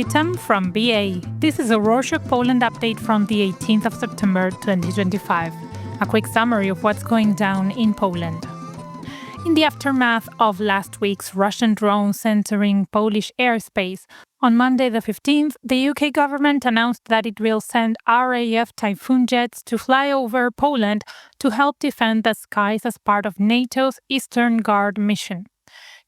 Witam from BA. This is a Rorschach Poland update from the 18th of September 2025. A quick summary of what's going down in Poland. In the aftermath of last week's Russian drones entering Polish airspace, on Monday the 15th, the UK government announced that it will send RAF Typhoon jets to fly over Poland to help defend the skies as part of NATO's Eastern Guard mission.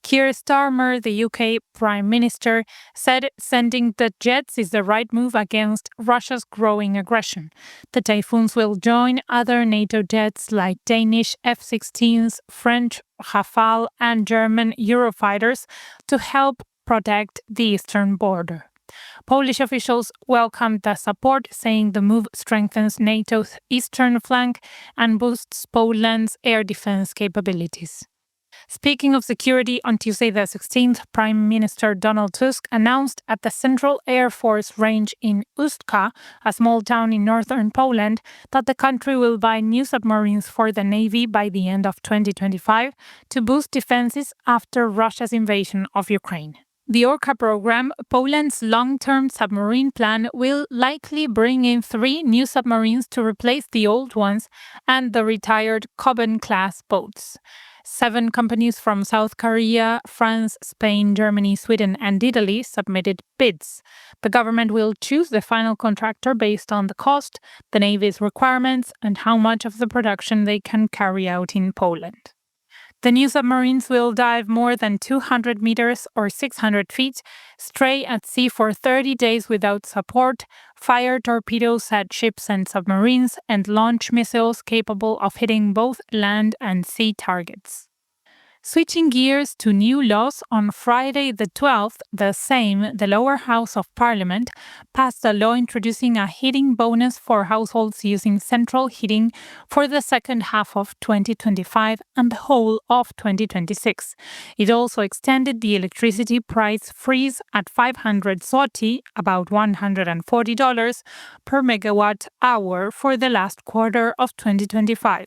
Keir Starmer, the UK Prime Minister, said sending the jets is the right move against Russia's growing aggression. The Typhoons will join other NATO jets like Danish F-16s, French Rafale and German Eurofighters to help protect the eastern border. Polish officials welcomed the support, saying the move strengthens NATO's eastern flank and boosts Poland's air defense capabilities. Speaking of security, on Tuesday the 16th, Prime Minister Donald Tusk announced at the Central Air Force Range in Ustka, a small town in northern Poland, that the country will buy new submarines for the Navy by the end of 2025 to boost defenses after Russia's invasion of Ukraine. The Orca program, Poland's long-term submarine plan, will likely bring in 3 new submarines to replace the old ones and the retired Kobben-class boats. 7 companies from South Korea, France, Spain, Germany, Sweden, and Italy submitted bids. The government will choose the final contractor based on the cost, the Navy's requirements, and how much of the production they can carry out in Poland. The new submarines will dive more than 200 meters or 600 feet, stay at sea for 30 days without support, fire torpedoes at ships and submarines, and launch missiles capable of hitting both land and sea targets. Switching gears to new laws, on Friday the 12th, the lower house of parliament passed a law introducing a heating bonus for households using central heating for the second half of 2025 and the whole of 2026. It also extended the electricity price freeze at 500 zloty, about $140 per megawatt hour for the last quarter of 2025.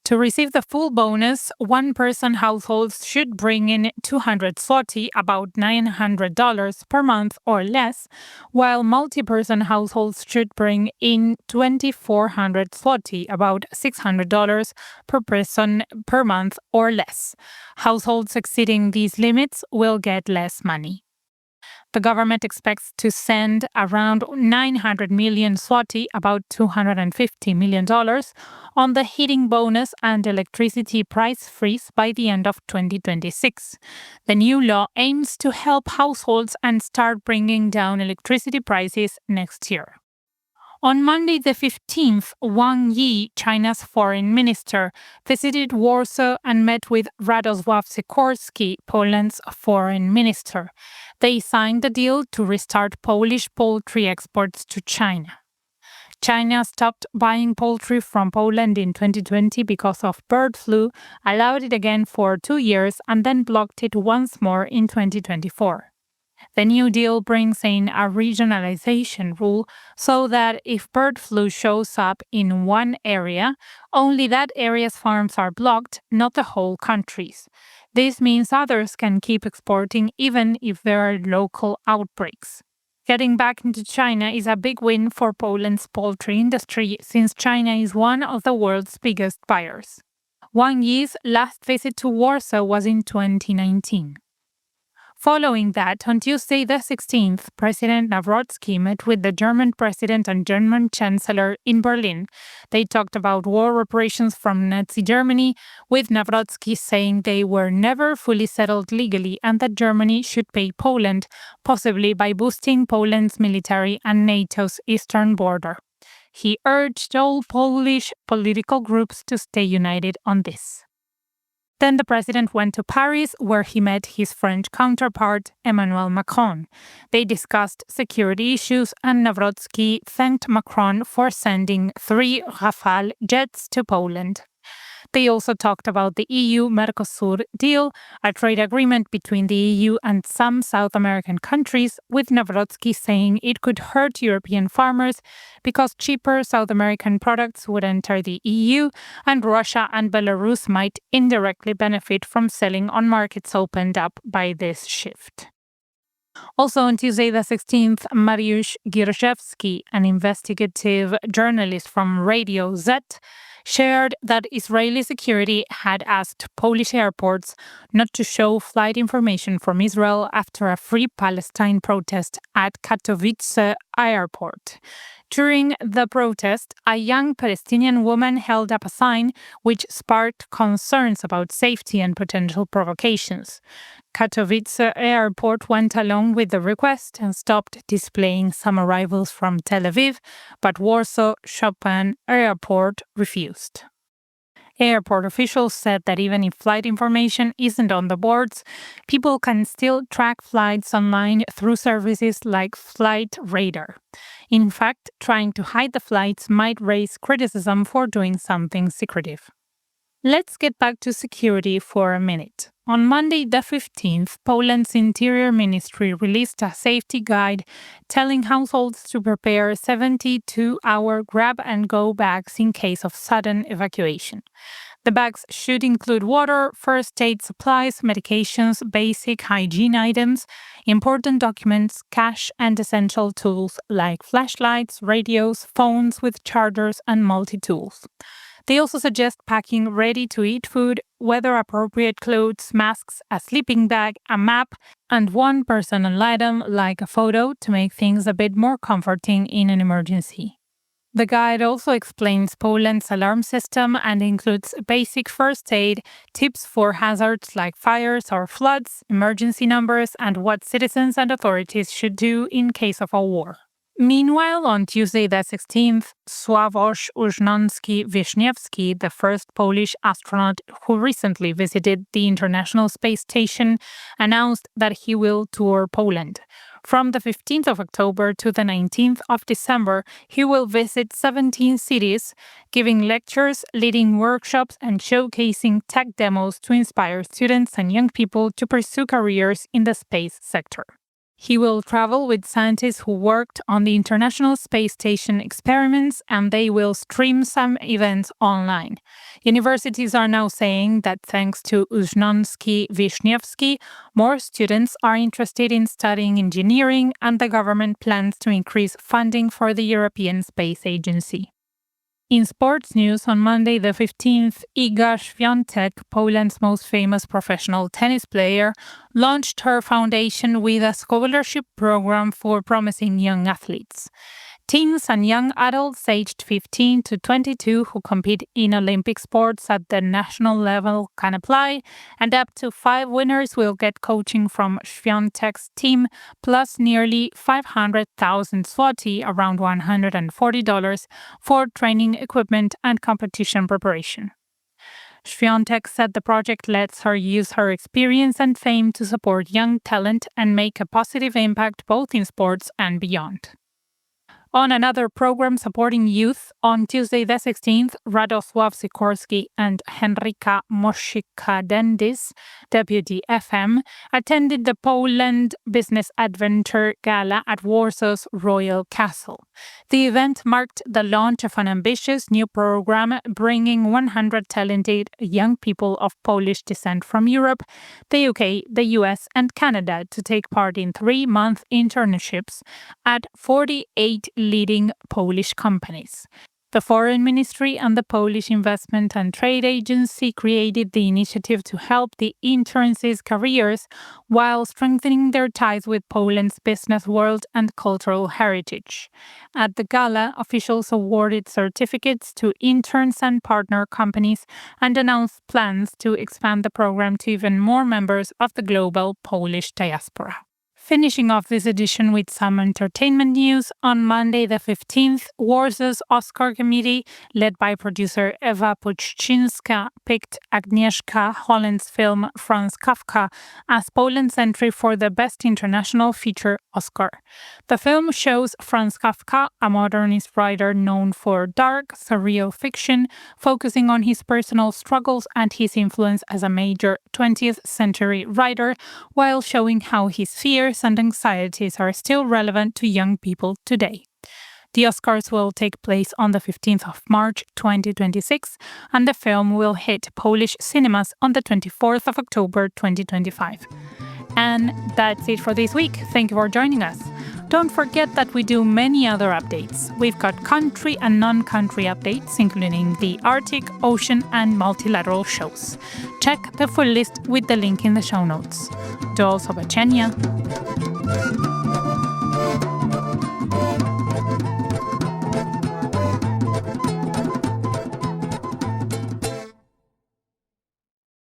To receive the full bonus, one-person households should bring in 200 zloty, about $900 per month or less, while multi-person households should bring in 2,400 zloty, about $600 per person per month or less. Households exceeding these limits will get less money. The government expects to send around 900 million zloty, about $250 million, on the heating bonus and electricity price freeze by the end of 2026. The new law aims to help households and start bringing down electricity prices next year. On Monday the 15th, Wang Yi, China's foreign minister, visited Warsaw and met with Radosław Sikorski, Poland's foreign minister. They signed a deal to restart Polish poultry exports to China. China stopped buying poultry from Poland in 2020 because of bird flu, allowed it again for 2 years, and then blocked it once more in 2024. The new deal brings in a regionalization rule so that if bird flu shows up in one area, only that area's farms are blocked, not the whole country's. This means others can keep exporting even if there are local outbreaks. Getting back into China is a big win for Poland's poultry industry since China is one of the world's biggest buyers. Wang Yi's last visit to Warsaw was in 2019. Following that, on Tuesday the 16th, President Nawrocki met with the German President and German Chancellor in Berlin. They talked about war reparations from Nazi Germany, with Nawrocki saying they were never fully settled legally and that Germany should pay Poland, possibly by boosting Poland's military and NATO's eastern border. He urged all Polish political groups to stay united on this. Then the president went to Paris, where he met his French counterpart, Emmanuel Macron. They discussed security issues, and Nawrocki thanked Macron for sending 3 Rafale jets to Poland. They also talked about the EU-Mercosur deal, a trade agreement between the EU and some South American countries, with Nawrocki saying it could hurt European farmers because cheaper South American products would enter the EU, and Russia and Belarus might indirectly benefit from selling on markets opened up by this shift. Also on Tuesday the 16th, Mariusz Gierszewski, an investigative journalist from Radio Z, shared that Israeli security had asked Polish airports not to show flight information from Israel after a Free Palestine protest at Katowice airport. During the protest, a young Palestinian woman held up a sign which sparked concerns about safety and potential provocations. Katowice airport went along with the request and stopped displaying some arrivals from Tel Aviv, but Warsaw Chopin Airport refused. Airport officials said that even if flight information isn't on the boards, people can still track flights online through services like Flight Radar. In fact, trying to hide the flights might raise criticism for doing something secretive. Let's get back to security for a minute. On Monday, the 15th, Poland's Interior Ministry released a safety guide telling households to prepare 72-hour grab-and-go bags in case of sudden evacuation. The bags should include water, first aid supplies, medications, basic hygiene items, important documents, cash, and essential tools like flashlights, radios, phones with chargers, and multi-tools. They also suggest packing ready-to-eat food, weather-appropriate clothes, masks, a sleeping bag, a map, and one personal item like a photo to make things a bit more comforting in an emergency. The guide also explains Poland's alarm system and includes basic first aid, tips for hazards like fires or floods, emergency numbers, and what citizens and authorities should do in case of a war. Meanwhile, on Tuesday the 16th, Sławomir Uznanski-Wiśniewski, the first Polish astronaut who recently visited the International Space Station, announced that he will tour Poland. From the 15th of October to the 19th of December, he will visit 17 cities, giving lectures, leading workshops, and showcasing tech demos to inspire students and young people to pursue careers in the space sector. He will travel with scientists who worked on the International Space Station experiments, and they will stream some events online. Universities are now saying that thanks to Uznanski-Wiśniewski, more students are interested in studying engineering, and the government plans to increase funding for the European Space Agency. In sports news, on Monday the 15th, Iga Świątek, Poland's most famous professional tennis player, launched her foundation with a scholarship program for promising young athletes. Teens and young adults aged 15 to 22 who compete in Olympic sports at the national level can apply, and up to 5 winners will get coaching from Świątek's team, plus nearly 500,000 zloty, around $140, for training equipment and competition preparation. Świątek said the project lets her use her experience and fame to support young talent and make a positive impact both in sports and beyond. On another program supporting youth, on Tuesday the 16th, Radosław Sikorski and Henryka Moshika-Dendis, Deputy FM, attended the Poland Business Adventure Gala at Warsaw's Royal Castle. The event marked the launch of an ambitious new program bringing 100 talented young people of Polish descent from Europe, the UK, the US, and Canada to take part in 3-month internships at 48 leading Polish companies. The Foreign Ministry and the Polish Investment and Trade Agency created the initiative to help the interns' careers while strengthening their ties with Poland's business world and cultural heritage. At the gala, officials awarded certificates to interns and partner companies and announced plans to expand the program to even more members of the global Polish diaspora. Finishing off this edition with some entertainment news, on Monday the 15th, Warsaw's Oscar committee, led by producer Ewa Puczynska, picked Agnieszka Holland's film Franz Kafka as Poland's entry for the Best International Feature Oscar. The film shows Franz Kafka, a modernist writer known for dark, surreal fiction, focusing on his personal struggles and his influence as a major 20th century writer, while showing how his fears and anxieties are still relevant to young people today. The Oscars will take place on the 15th of March 2026, and the film will hit Polish cinemas on the 24th of October 2025. And that's it for this week. Thank you for joining us. Don't forget that we do many other updates. We've got country and non-country updates, including the Arctic, ocean, and multilateral shows. Check the full list with the link in the show notes. Do zobaczenia!